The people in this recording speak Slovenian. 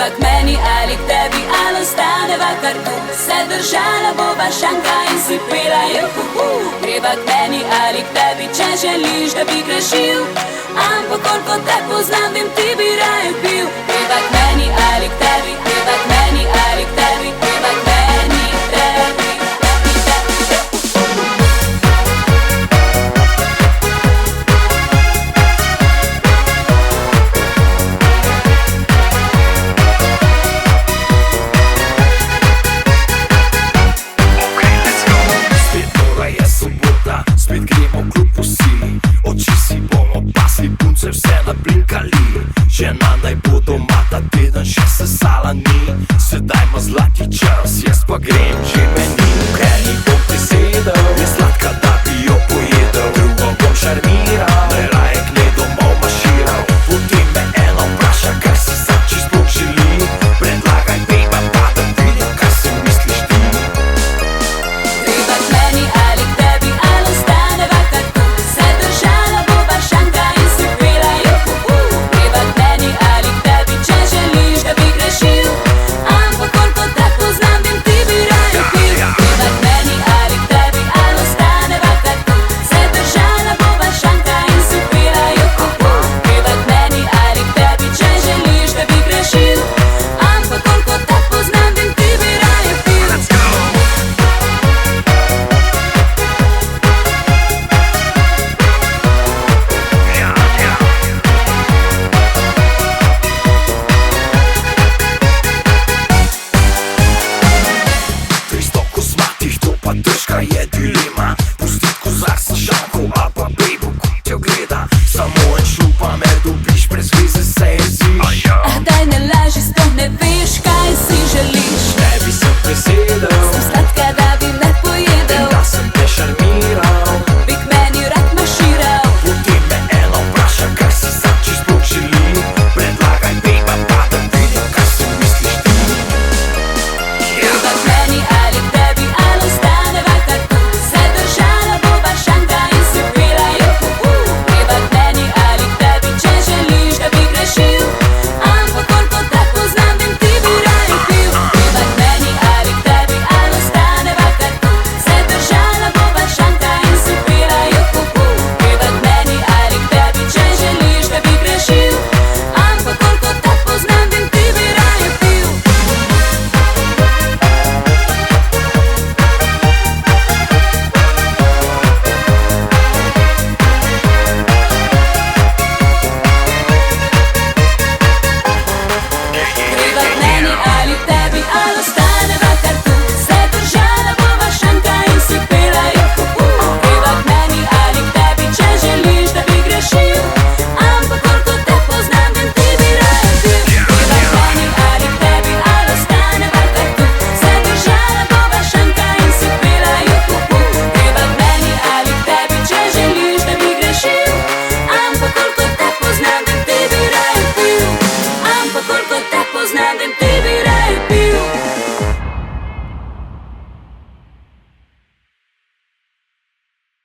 Greva k meni ali k tebi, ali ostaneva kar tu. Se držala bova šanka in si pela juhu. Greva k meni ali k tebi, če želiš, da bi grešil. Ampak koliko te poznam, vem, ti bi raje bil. Greva k meni ali k tebi, greva k meni ali k tebi, greva k meni, tebi. Spet gremo kljub vsi, oči si bomo pasli, punce vse nablinkali. Žena naj bo doma ta teden, še sesala ni. Sedaj ima zlati čas, jaz pa grem že meni.